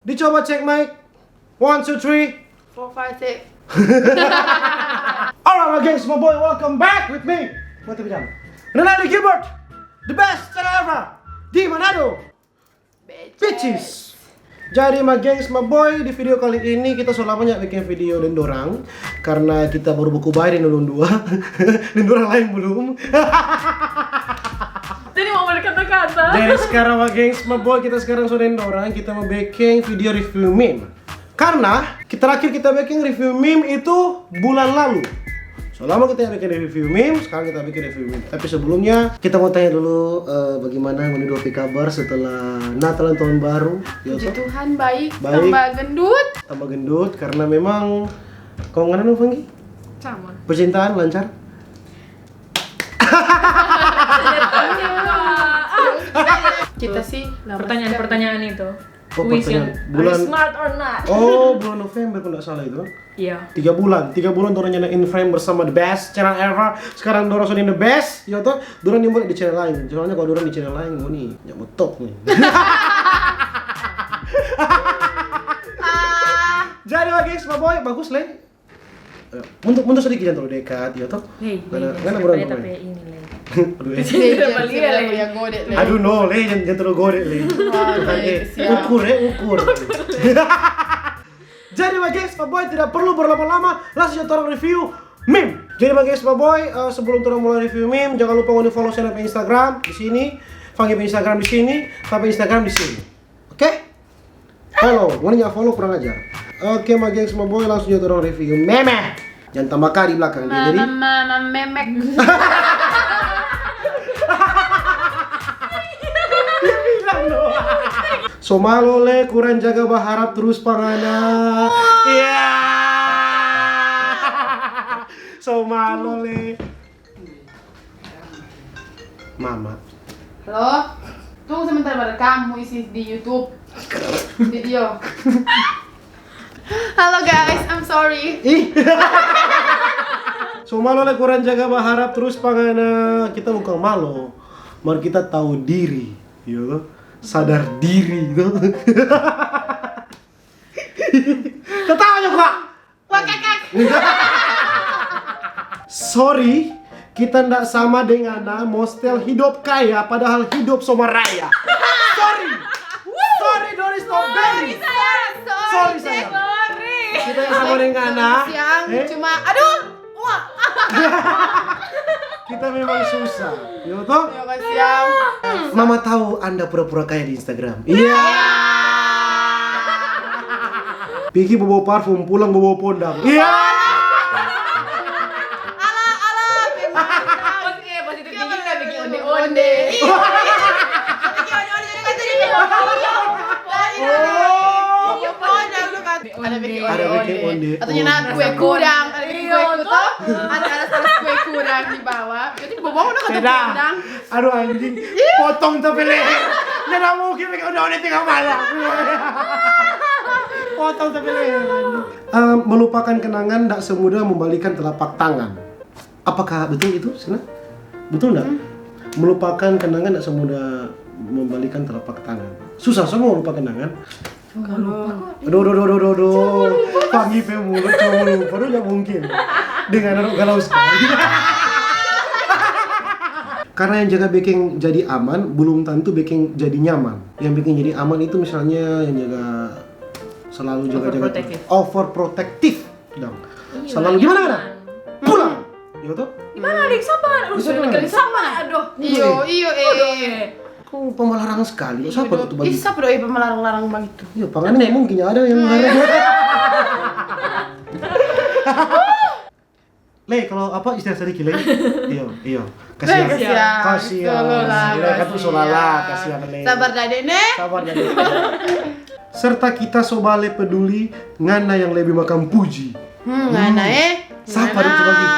Dicoba cek mic. 1, 2, 3. 4, 5, 6. Alright my guys, my boy, welcome back with me. Mati pijama. Ronaldo Gilbert, the best channel ever di Manado. Bitches. Jadi my gengs, my boy, di video kali ini kita sudah lama bikin video dan dorang karena kita baru buku bayar di Nulun 2 dan dorang lain belum. Jadi mau berkata-kata. Jadi sekarang my gengs, my boy, kita sekarang sudah dorang, kita mau bikin video review meme. Karena terakhir kita bikin review meme itu bulan lalu. Selama kita bikin review meme, sekarang kita bikin review meme. Tapi sebelumnya kita mau tanya dulu bagaimana menurut kabar setelah Natal dan Tahun Baru. Puji Tuhan baik, Baik. tambah gendut. Tambah gendut karena memang kau ngana dong Fanggi? Sama. Percintaan lancar? Kita sih Pertanyaan-pertanyaan itu. Oh, Kuis yang pertanyaan. are you smart or not? Oh, bulan November kalau nggak salah itu. Iya. 3 bulan dorang nyalain frame bersama the best channel ever. Sekarang dorang sudah the best, ya toh. Dorang dimulai di channel lain. Soalnya kalau dorang di channel lain, oh nih, ya top nih. Jadi guys, my boy, bagus le. Mundur sedikit jangan terlalu dekat, ya toh. Hei, Karena berapa tapi ini le. Aduh, yang gode. aduh no, le jangan terlalu gede le. Tuhan, ukur. Jadi my guys, my boy, tidak perlu berlama-lama, langsung kita review meme. Jadi my guys, my boy, sebelum kita mulai review meme, jangan lupa untuk follow channel Instagram di sini, Fanggi Instagram di sini, sampai Instagram di sini. Oke? Follow, mau nggak follow kurang ajar. Oke my guys, my boy, langsung kita review meme. Jangan tambah K di belakang dia. Jadi memek. Somalo le kurang jaga berharap terus pangana. Iya. Somalo le. Mama. Halo. Tunggu sebentar merekam, mau isi di YouTube video. Halo guys, I'm sorry. Ih. Somalo le kurang jaga berharap terus pangana. Kita bukan malo. Mari kita tahu diri, yo. Sadar diri gitu. Ketawa juga. Wah kakak. Sorry, kita ndak sama dengan Mostel hidup kaya padahal hidup sama raya. Sorry. Sorry Doris Strawberry. Sorry sayang. Kita yang sama dengan Siang cuma aduh. Wah. Kita memang susah. Yo toh? Siang. Mama tahu Anda pura-pura kaya di Instagram. Iya. Pergi bawa parfum, pulang bawa pondang. Iya. Oke, positif tinggi nggak bikin onde-onde. Ada bikin onde. Atau nyana kue kurang, ada bikin kue kuto, ada kue kurang di bawah. Jadi bawa udah kata kurang. Aduh anjing, potong tapi leher. Nggak mungkin bikin onde tengah malam. Potong tapi leher. Melupakan kenangan tidak semudah membalikan telapak tangan. Apakah betul itu, Sina? Betul nggak? Melupakan kenangan tidak semudah membalikan telapak tangan. Susah semua melupakan kenangan. Aduh. Pagi pe mulut cuma lupa, aduh nggak mungkin. Dengan anak galau sekali. Karena yang jaga bikin jadi aman, belum tentu bikin jadi nyaman. Yang bikin jadi aman itu misalnya yang jaga selalu jaga-jaga overprotective dong. Selalu gimana kan? Pulang. Iya toh? Gimana adik sabar? Sekali sama. Aduh. Iyo. Kok pemalarang sekali. Siapa tuh bagi? Isa bro, ibu melarang-larang bang itu. Iya, pangannya nggak mungkin ada yang melarang. Le, kalau apa istilah sedikit le? Iya. Kasihan. Le kan tuh solala, kasihan le. Sabar dade ne. Sabar jadi. Serta kita sobale peduli ngana yang lebih makan puji. Ngana Siapa itu begitu?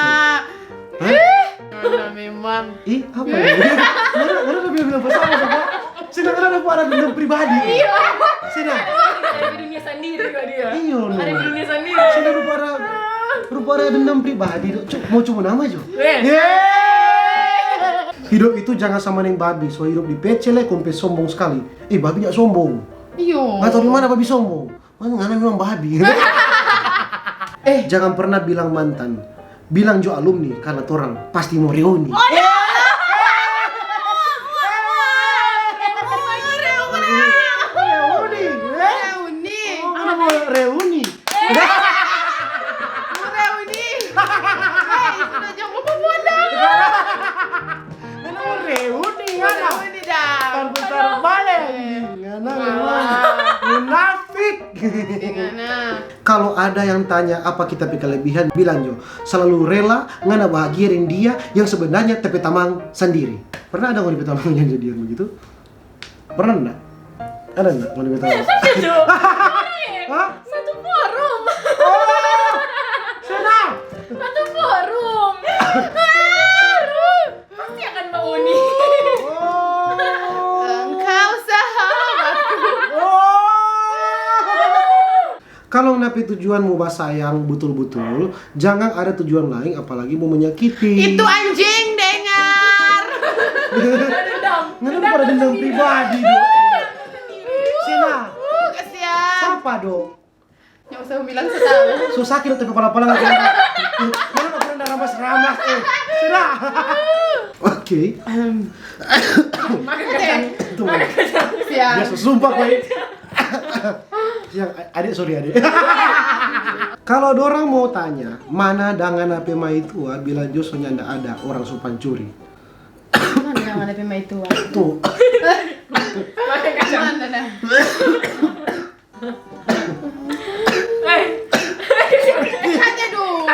Ngana memang. Ih, apa ya? Mana bilang bersama sama? Sina kan ada dendam pribadi. Iya. Sina. Ada di dunia sendiri kok dia. Iya no. Ada di dunia sendiri. Sina rupa dendam pribadi. Mau cuma nama aja. Hidup itu jangan sama dengan babi. So hidup di PC le kompe sombong sekali. Babi gak sombong. Iyo. Nggak tahu di mana babi sombong. Ngana memang babi. Jangan pernah bilang mantan. Bilang jo alumni karena torang pasti mau reuni. Reuni. Mana mau reuni? Reuni. Sudah jauh pemodal. Mana mau reuni ngana? Reuni dah. Kan putar balik. Ngana memang munafik. Gimana? Kalau ada yang tanya apa kita punya kelebihan, bilang jo selalu rela ngana bahagiain dia yang sebenarnya tepe tamang sendiri. Pernah ada nggak di tamang yang jadian begitu? Pernah enggak? Ada enggak mau di tamang? Hah? Satu forum. Oh, senang. Satu forum. Pasti akan Mbak Uni. Oh. Engkau sahabatku. Kalau napi tujuanmu sayang betul-betul, jangan ada tujuan lain apalagi mau menyakiti. Itu anjing dengar. Dendam. Kenapa pada dendam pribadi dong? Sina, Kasihan. siapa dong? Yang usah bilang setahu. So sakit tapi kepala-kepala nggak kena. Mana nggak pernah ramas-ramas Sina. Oke. Makan kacang. Itu mana? Siang. Biasa sumpah gue. Yang adik sorry adik. Kalau dorang mau tanya mana dangan apa mai tua bila josonya ndak ada orang sopan curi. Mana yang ada pemain tua? Tuh. Makan kacang. Mana dah? Aja dulu.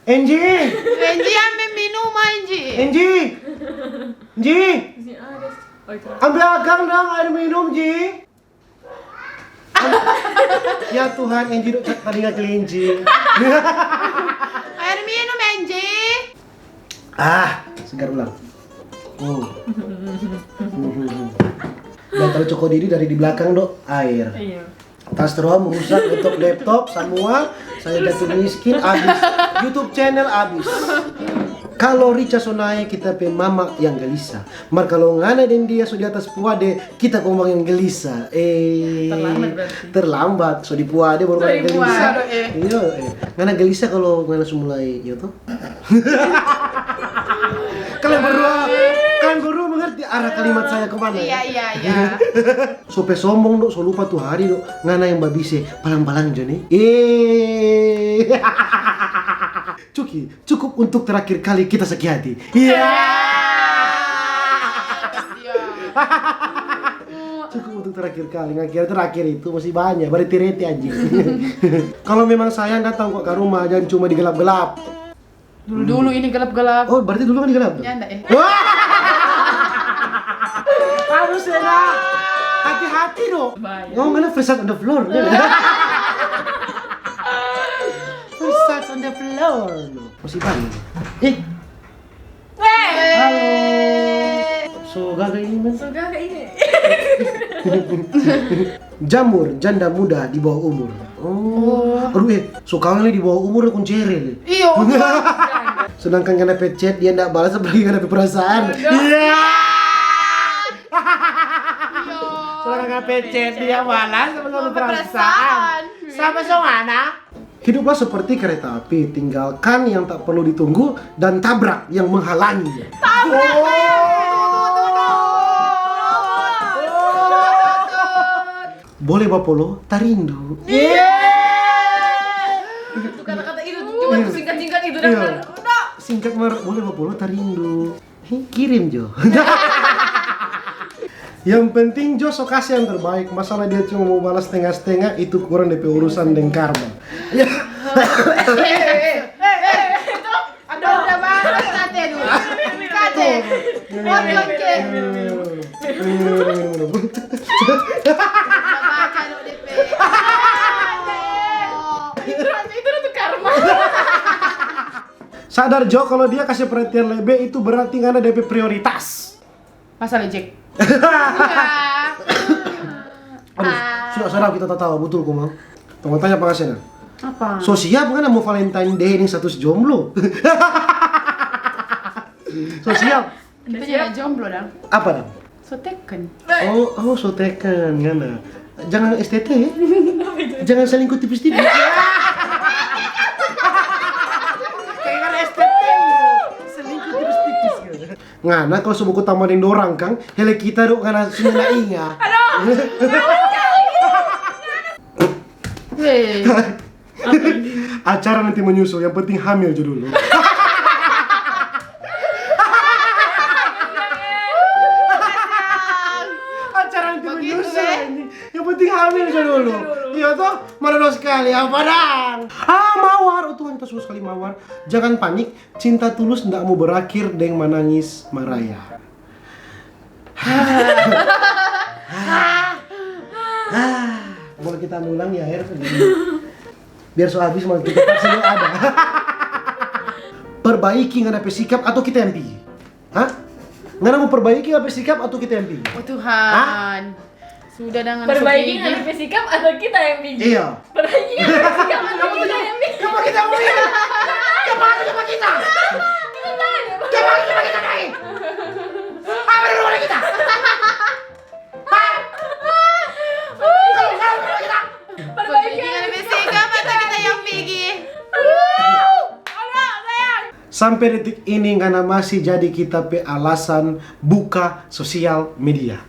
Enji, Enji ambil minum Enji. Enji, Ji, Sini ada. Oh itu. ambil agang dong air minum Ji. Ya Tuhan, Enji tadi nggak kelinci. Air minum Enji. Segar ulang. Dan taruh Cokodidi dari di belakang dok, air. Iya. Tas ROM rusak, laptop semua. Saya jatuh miskin, habis. YouTube channel habis. Kalau Rica Sonai kita pe mama yang gelisah. Mar kalau ngana dan dia sudah atas puade, kita ngomong yang gelisah. Terlambat berarti. Terlambat. So di puade baru So di ngana gelisah. puade, Iya, ngana gelisah kalau ngana sumulai, yo tuh. Kalian berdua mengerti arah kalimat saya kemana? Iya. Sope sombong dok, so lupa tuh hari dok. Ngana yang babise, palang-palang Joni. Cukup untuk terakhir kali kita sakit hati. Iya. Cukup untuk terakhir kali. Nggak kira terakhir itu masih banyak. Berarti reti anjing. Kalau memang sayang datang kok ke rumah, jangan cuma digelap-gelap. Dulu ini gelap-gelap. Oh, berarti dulu kan digelap? Ya enggak Harus ya. Hati-hati dong. Bahaya. Ngomongnya first on the floor. First on the floor. Masih banyak. Halo. So gagal ini men. Sudah kayak ini. Jamur janda muda di bawah umur. Aduh so kalian di bawah umur kun cerel. Iya. Sedangkan kena pecet dia ndak balas apalagi kena perasaan. Iya. Sedangkan kena pecet dia balas apalagi perasaan. Sama Songana. Hiduplah seperti kereta api, tinggalkan yang tak perlu ditunggu dan tabrak yang menghalangi. Boleh bapolo, tarindu. Itu kata-kata itu cuma singkat-singkat itu dah. Iya. Singkat boleh bapolo, tarindu. Kirim Jo. Yang penting Jo so kasih yang terbaik. Masalah dia cuma mau balas setengah-setengah itu kurang DP urusan dengan karma. Ya. Ada udah banget kate dulu. Kate. Oke. Baca dulu DP. Itu tuh karma. Sadar Jo kalau dia kasih perhatian lebih itu berarti nggak ada DP prioritas. Masalah Jack. Aduh, sudah kita tak tahu betul kok mau. Tunggu tanya apa kasih Apa? So siap kan mau Valentine Day ini status jomblo? So siap? Itu jadi jomblo dong. Apa dong? So sotekan. Oh, sotekan ngana. Jangan STT ya. Jangan selingkuh tipis-tipis. Kayak kan STT. Selingkuh tipis-tipis kan. Ngana kalau sebuku tamarin dorang kang, hele kita duk ngana sudah inga. Weh. Acara nanti menyusul, yang penting hamil aja dulu. Acara nanti menyusul ini. Yang penting hamil aja dulu. Iya toh, mana sekali apa dang? Mawar, oh Tuhan kita suka sekali mawar. Jangan panik, cinta tulus ndak mau berakhir dengan menangis maraya. Boleh kita ulang ya air? Biar so habis malah kita paksa ada. Perbaiki ngana sikap atau kita yang pergi? Hah? Ngana mau perbaiki ngana sikap atau kita yang pergi? Oh Tuhan. Sudah dengan Perbaiki dengan sikap atau kita yang biji? Iya. Perbaiki dengan sikap atau kita yang biji? Kenapa kita mau ini? Kemana sama kita? Kita tanya. Kemana sama kita naik? Apa dulu sama kita? Perbaiki dengan sikap atau kita yang pergi? Sampai detik ini ngana masih jadi kita pe alasan buka sosial media.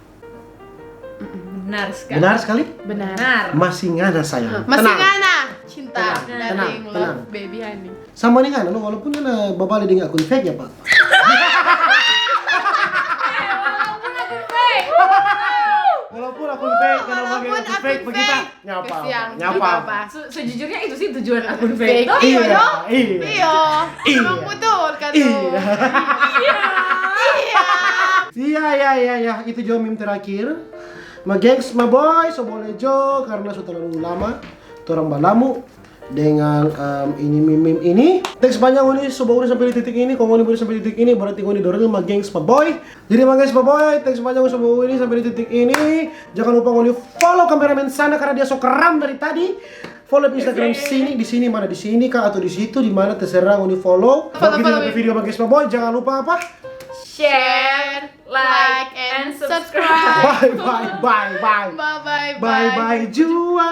Benar sekali. Benar sekali? Benar. Masih ngana sayang. Masih Tenang. ngana cinta Tenang, dari tenang. love baby honey. Sama nih ngana, walaupun ngana babali dengan akun fake ya pak. Walaupun akun fake, kalau pakai Walaupun akun fake akun begitu fake. nyapa, Kesian, nyapa. apa? Sejujurnya itu sih tujuan akun Fake. fake. Toh, Iya, Iya, dong. iya. Iya. Emang betul kan tuh. Iya. Iya. Iya, itu juga meme terakhir. Ma gengs, ma boy, so boleh jo karena sudah terlalu lama. Torang balamu dengan ini meme ini. Thanks banyak ngoni so baru sampai di titik ini. Kalau ngoni boleh sampai di titik ini berarti ngoni dorel ma gengs, ma boy. Jadi ma gengs, ma boy, thanks banyak ngoni so baru ini sampai di titik ini. Jangan lupa ngoni follow kameramen sana karena dia so keram dari tadi. Follow Instagram sini, di sini mana di sini kah atau di situ di mana terserah ngoni follow. Bagi Follow. video ma gengs, ma boy, jangan lupa apa? share, like, and subscribe. Bye jua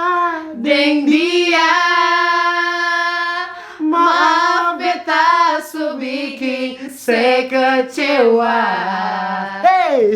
Deng dia. Maaf beta su bikin sekecewa. Hey